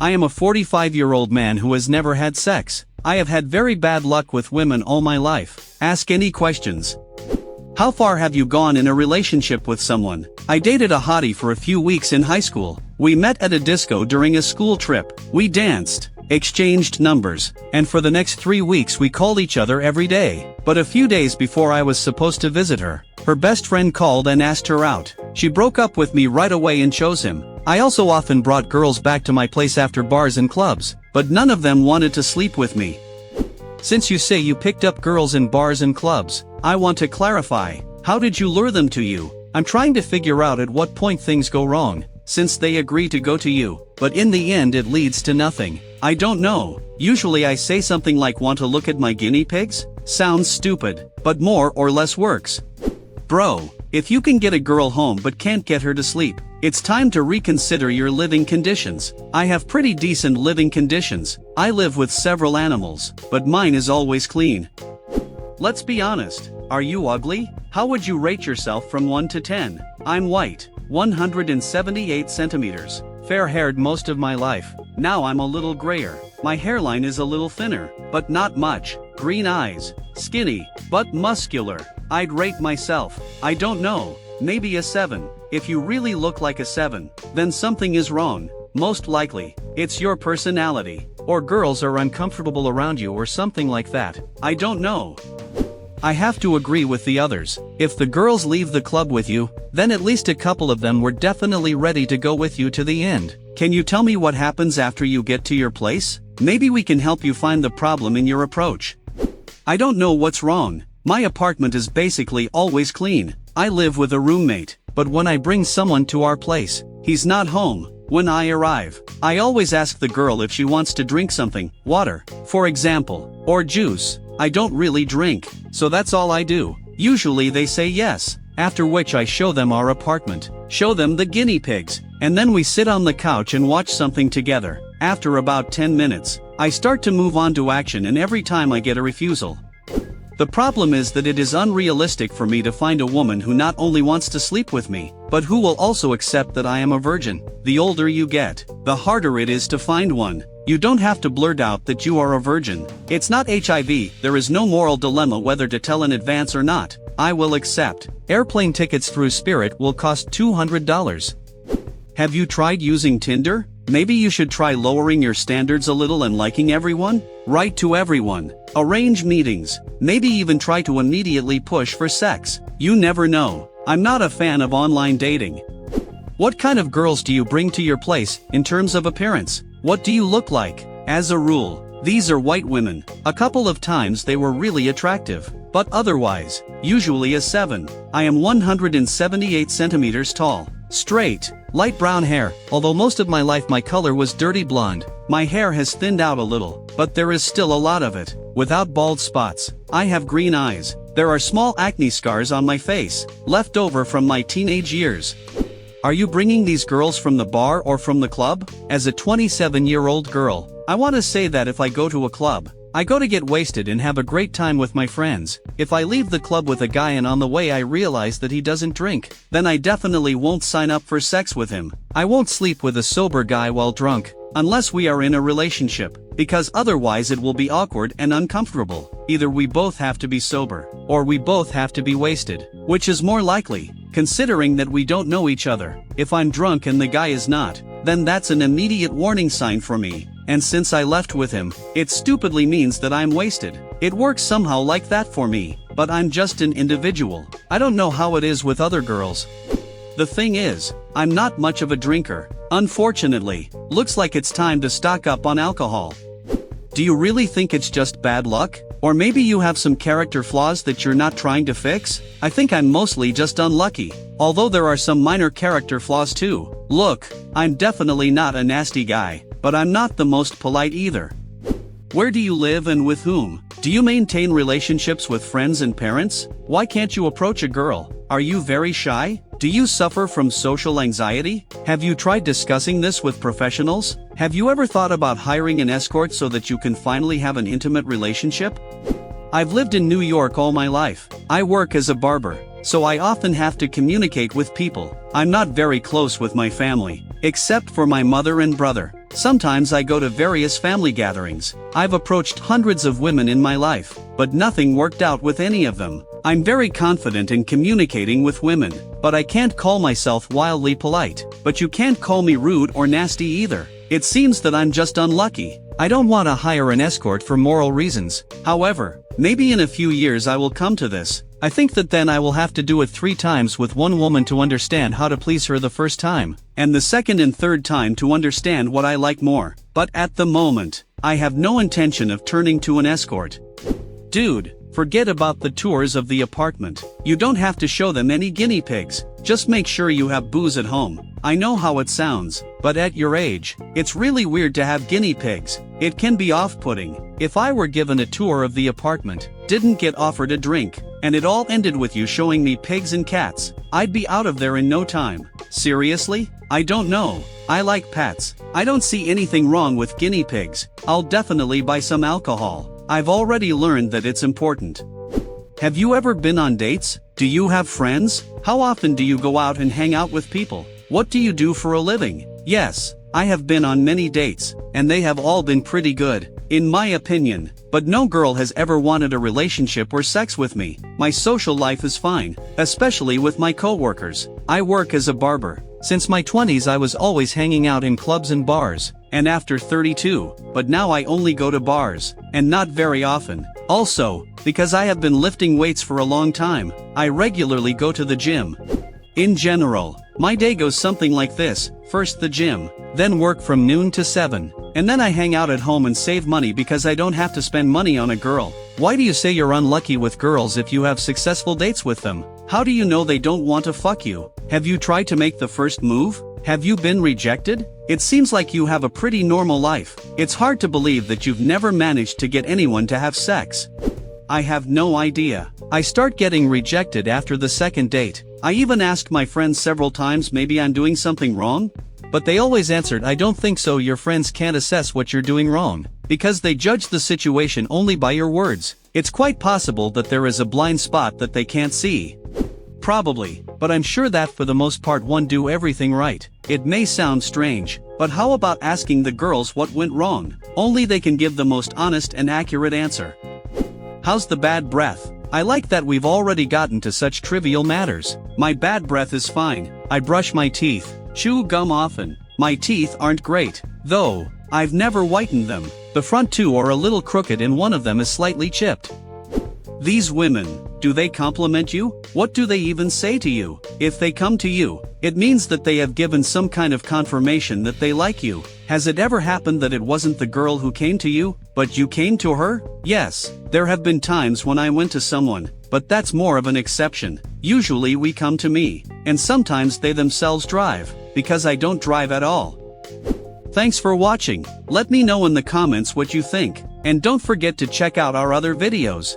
I am a 45-year-old man who has never had sex. I have had very bad luck with women all my life. Ask any questions. How far have you gone in a relationship with someone? I dated a hottie for a few weeks in high school. We met at a disco during a school trip. We danced, exchanged numbers, and for the next 3 weeks we called each other every day. But a few days before I was supposed to visit her, her best friend called and asked her out. She broke up with me right away and chose him. I also often brought girls back to my place after bars and clubs, but none of them wanted to sleep with me. Since you say you picked up girls in bars and clubs, I want to clarify. How did you lure them to you? I'm trying to figure out at what point things go wrong, since they agree to go to you, but in the end it leads to nothing. I don't know. Usually I say something like want to look at my guinea pigs? Sounds stupid, but more or less works. Bro, if you can get a girl home but can't get her to sleep, it's time to reconsider your living conditions. I have pretty decent living conditions. I live with several animals, but mine is always clean. Let's be honest, are you ugly? How would you rate yourself from 1 to 10? I'm white, 178 centimeters, fair-haired most of my life. Now I'm a little grayer. My hairline is a little thinner, but not much. Green eyes, skinny, but muscular. I'd rate myself, I don't know, maybe a 7. If you really look like a 7, then something is wrong. Most likely, it's your personality, or girls are uncomfortable around you or something like that. I don't know. I have to agree with the others. If the girls leave the club with you, then at least a couple of them were definitely ready to go with you to the end. Can you tell me what happens after you get to your place? Maybe we can help you find the problem in your approach. I don't know what's wrong. My apartment is basically always clean. I live with a roommate, but when I bring someone to our place, he's not home. When I arrive, I always ask the girl if she wants to drink something, water, for example, or juice. I don't really drink, so that's all I do. Usually they say yes, after which I show them our apartment, show them the guinea pigs, and then we sit on the couch and watch something together. After about 10 minutes, I start to move on to action, and every time I get a refusal. The problem is that it is unrealistic for me to find a woman who not only wants to sleep with me, but who will also accept that I am a virgin. The older you get, the harder it is to find one. You don't have to blurt out that you are a virgin. It's not HIV, there is no moral dilemma whether to tell in advance or not. I will accept. Airplane tickets through Spirit will cost $200. Have you tried using Tinder? Maybe you should try lowering your standards a little and liking everyone? Write to everyone. Arrange meetings. Maybe even try to immediately push for sex. You never know. I'm not a fan of online dating. What kind of girls do you bring to your place, in terms of appearance? What do you look like? As a rule, these are white women. A couple of times they were really attractive, but otherwise, usually a 7. I am 178 centimeters tall. Straight, light brown hair, although most of my life my color was dirty blonde. My hair has thinned out a little, but there is still a lot of it. Without bald spots. I have green eyes. There are small acne scars on my face, left over from my teenage years. Are you bringing these girls from the bar or from the club? As a 27-year-old girl, I want to say that if I go to a club, I go to get wasted and have a great time with my friends. If I leave the club with a guy and on the way I realize that he doesn't drink, then I definitely won't sign up for sex with him. I won't sleep with a sober guy while drunk, unless we are in a relationship, because otherwise it will be awkward and uncomfortable. Either we both have to be sober, or we both have to be wasted. Which is more likely, considering that we don't know each other? If I'm drunk and the guy is not, then that's an immediate warning sign for me. And since I left with him, it stupidly means that I'm wasted. It works somehow like that for me, but I'm just an individual. I don't know how it is with other girls. The thing is, I'm not much of a drinker. Unfortunately, looks like it's time to stock up on alcohol. Do you really think it's just bad luck? Or maybe you have some character flaws that you're not trying to fix? I think I'm mostly just unlucky, although there are some minor character flaws too. Look, I'm definitely not a nasty guy, but I'm not the most polite either. Where do you live and with whom? Do you maintain relationships with friends and parents? Why can't you approach a girl? Are you very shy? Do you suffer from social anxiety? Have you tried discussing this with professionals? Have you ever thought about hiring an escort so that you can finally have an intimate relationship? I've lived in New York all my life. I work as a barber. so I often have to communicate with people. I'm not very close with my family, except for my mother and brother. Sometimes I go to various family gatherings. I've approached hundreds of women in my life, but nothing worked out with any of them. I'm very confident in communicating with women, but I can't call myself wildly polite. But you can't call me rude or nasty either. It seems that I'm just unlucky. I don't want to hire an escort for moral reasons. However, maybe in a few years I will come to this. I think that then I will have to do it 3 times with one woman to understand how to please her the first time, and the second and third time to understand what I like more. But at the moment, I have no intention of turning to an escort. Dude, forget about the tours of the apartment. You don't have to show them any guinea pigs. Just make sure you have booze at home. I know how it sounds, but at your age, it's really weird to have guinea pigs. It can be off-putting. If I were given a tour of the apartment, didn't get offered a drink, and it all ended with you showing me pigs and cats, I'd be out of there in no time. Seriously? I don't know. I like pets. I don't see anything wrong with guinea pigs. I'll definitely buy some alcohol. I've already learned that it's important. Have you ever been on dates? Do you have friends? How often do you go out and hang out with people? What do you do for a living? Yes, I have been on many dates, and they have all been pretty good, in my opinion, but no girl has ever wanted a relationship or sex with me. My social life is fine, especially with my coworkers. I work as a barber. Since my 20s I was always hanging out in clubs and bars, and after 32, but now I only go to bars, and not very often. Also, because I have been lifting weights for a long time, I regularly go to the gym. In general, my day goes something like this: first the gym, then work from noon to 7, and then I hang out at home and save money because I don't have to spend money on a girl. Why do you say you're unlucky with girls if you have successful dates with them? How do you know they don't want to fuck you? Have you tried to make the first move? Have you been rejected? It seems like you have a pretty normal life. It's hard to believe that you've never managed to get anyone to have sex. I have no idea. I start getting rejected after the second date. I even asked my friends several times maybe I'm doing something wrong, but they always answered, I don't think so. Your friends can't assess what you're doing wrong, because they judge the situation only by your words. It's quite possible that there is a blind spot that they can't see. Probably, but I'm sure that for the most part one do everything right. It may sound strange, but how about asking the girls what went wrong? Only they can give the most honest and accurate answer. How's the bad breath? I like that we've already gotten to such trivial matters. My bad breath is fine. I brush my teeth, chew gum often. My teeth aren't great, though. I've never whitened them. The front two are a little crooked and one of them is slightly chipped. These women, do they compliment you? What do they even say to you? If they come to you, it means that they have given some kind of confirmation that they like you. Has it ever happened that it wasn't the girl who came to you, but you came to her? Yes, there have been times when I went to someone, but that's more of an exception. Usually we come to me, and sometimes they themselves drive, because I don't drive at all. Thanks for watching. Let me know in the comments what you think, and don't forget to check out our other videos.